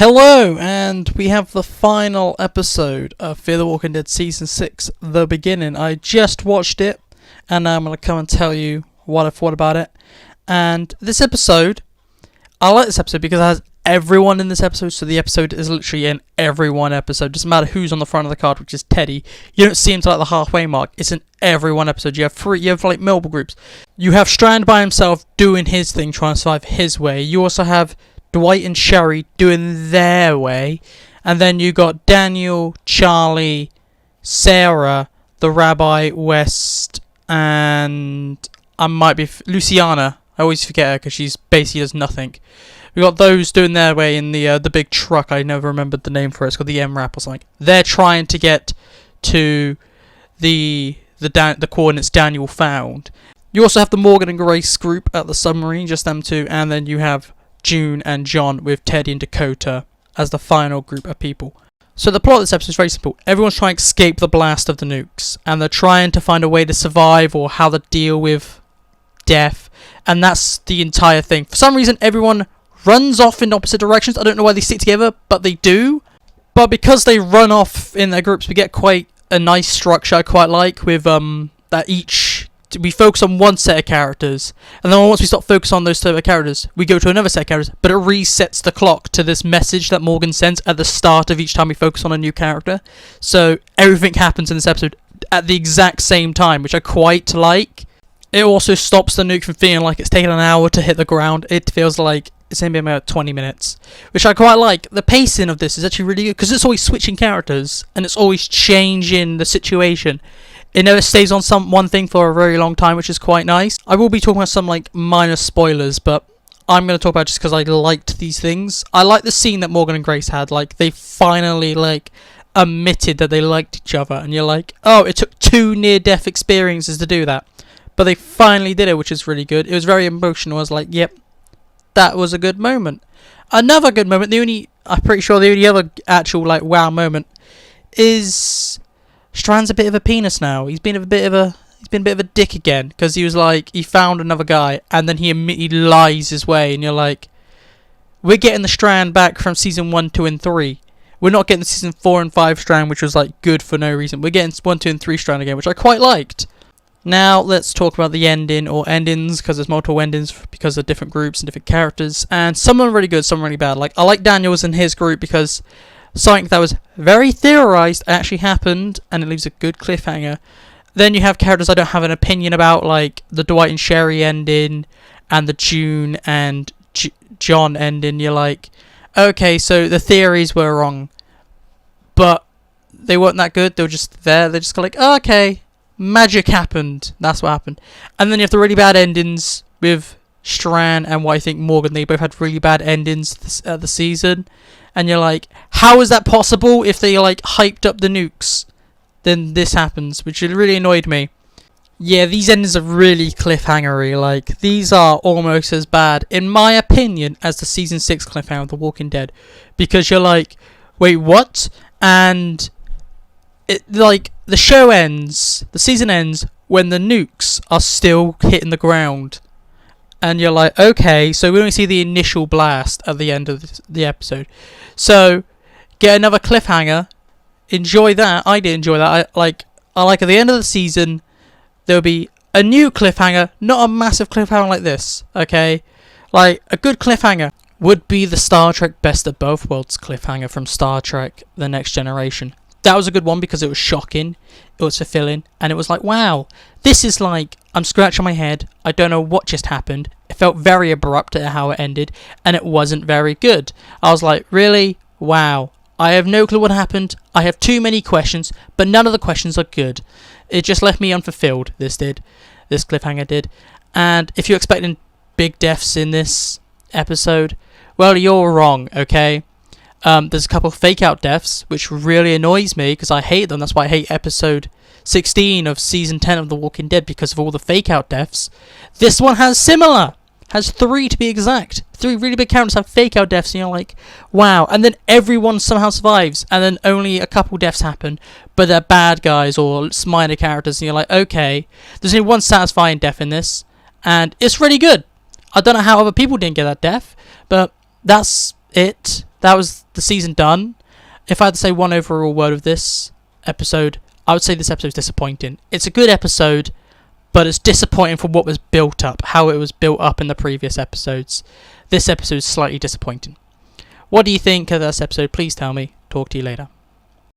Hello, and we have the final episode of Fear the Walking Dead Season 6, The Beginning. I just watched it, and now I'm going to come and tell you what I thought about it. And this episode, I like this episode because it has everyone in this episode, so the episode is literally in every one episode. Doesn't matter who's on the front of the card, which is Teddy. You don't see him till like the halfway mark. It's in every one episode. You have like multiple groups. You have Strand by himself doing his thing, trying to survive his way. You also have Dwight and Sherry doing their way, and then you got Daniel, Charlie, Sarah, the Rabbi, West, and I might be Luciana. I always forget her because she's basically does nothing. We got those doing their way in the big truck. I never remembered the name for it. It's called the M-Rap or something. They're trying to get to the coordinates Daniel found. You also have the Morgan and Grace group at the submarine, just them two, and then you have June and John with Teddy and Dakota as the final group of people. So the plot of this episode is very simple. Everyone's trying to escape the blast of the nukes, and they're trying to find a way to survive or how to deal with death, and that's the entire thing. For some reason, everyone runs off in opposite directions. I don't know why they stick together, but they do. But because they run off in their groups, we get quite a nice structure I quite like, with that each we focus on one set of characters, and then once we stop focusing on those set of characters, we go to another set of characters, but it resets the clock to this message that Morgan sends at the start of each time we focus on a new character. So everything happens in this episode at the exact same time, which I quite like. It also stops the nuke from feeling like it's taken an hour to hit the ground. It feels like it's only been about 20 minutes, which I quite like. The pacing of this is actually really good, because it's always switching characters, and it's always changing the situation. It never stays on one thing for a very long time, which is quite nice. I will be talking about some like minor spoilers, but I'm going to talk about it just because I liked these things. I like the scene that Morgan and Grace had. Like, they finally like admitted that they liked each other, and you're like, oh, it took 2 near-death experiences to do that, but they finally did it, which is really good. It was very emotional. I was like, yep, that was a good moment. Another good moment, I'm pretty sure the only other actual like wow moment is Strand's a bit of a penis now. He's been a bit of a dick again, because he was like, he found another guy, and then he lies his way, and you're like, we're getting the Strand back from season 1, 2, and 3. We're not getting the season 4 and 5 Strand, which was like good for no reason. We're getting 1, 2, and 3 Strand again, which I quite liked. Now let's talk about the ending, or endings, because there's multiple endings because of different groups and different characters, and some are really good, some are really bad. Like, I like Daniel's and his group because something that was very theorized actually happened, and it leaves a good cliffhanger. Then you have characters I don't have an opinion about, like the Dwight and Sherry ending and the June and John ending. You're like, okay, so the theories were wrong, but they weren't that good. They were just there. They just like, oh, okay, magic happened. That's what happened. And then you have the really bad endings with Strand and what I think Morgan. They both had really bad endings the season. And you're like, how is that possible? If they like hyped up the nukes, then this happens, which really annoyed me. Yeah, these endings are really cliffhangery. Like, these are almost as bad, in my opinion, as the season 6 cliffhanger of The Walking Dead, because you're like, wait, what? And it, like, the show ends, the season ends when the nukes are still hitting the ground. And you're like, okay, so we only see the initial blast at the end of the episode. So, get another cliffhanger. Enjoy that. I did enjoy that. I like at the end of the season, there'll be a new cliffhanger, not a massive cliffhanger like this, okay? Like, a good cliffhanger would be the Star Trek Best of Both Worlds cliffhanger from Star Trek The Next Generation. That was a good one because it was shocking, it was fulfilling, and it was like, wow, this is like, I'm scratching my head, I don't know what just happened. It felt very abrupt at how it ended, and it wasn't very good. I was like, really? Wow. I have no clue what happened. I have too many questions, but none of the questions are good. It just left me unfulfilled, this cliffhanger did. And if you're expecting big deaths in this episode, well, you're wrong, okay? There's a couple of fake-out deaths, which really annoys me, because I hate them. That's why I hate episode 16 of season 10 of The Walking Dead, because of all the fake-out deaths. This one has 3 to be exact. 3 really big characters have fake-out deaths, and you're like, wow. And then everyone somehow survives, and then only a couple deaths happen, but they're bad guys or minor characters, and you're like, okay. There's only one satisfying death in this, and it's really good. I don't know how other people didn't get that death, but that's it. that was the season done. If I had to say one overall word of this episode, I would say this episode's disappointing. It's a good episode, but it's disappointing for what was built up, how it was built up in the previous episodes. This episode is slightly disappointing. What do you think of this episode? Please tell me. Talk to you later.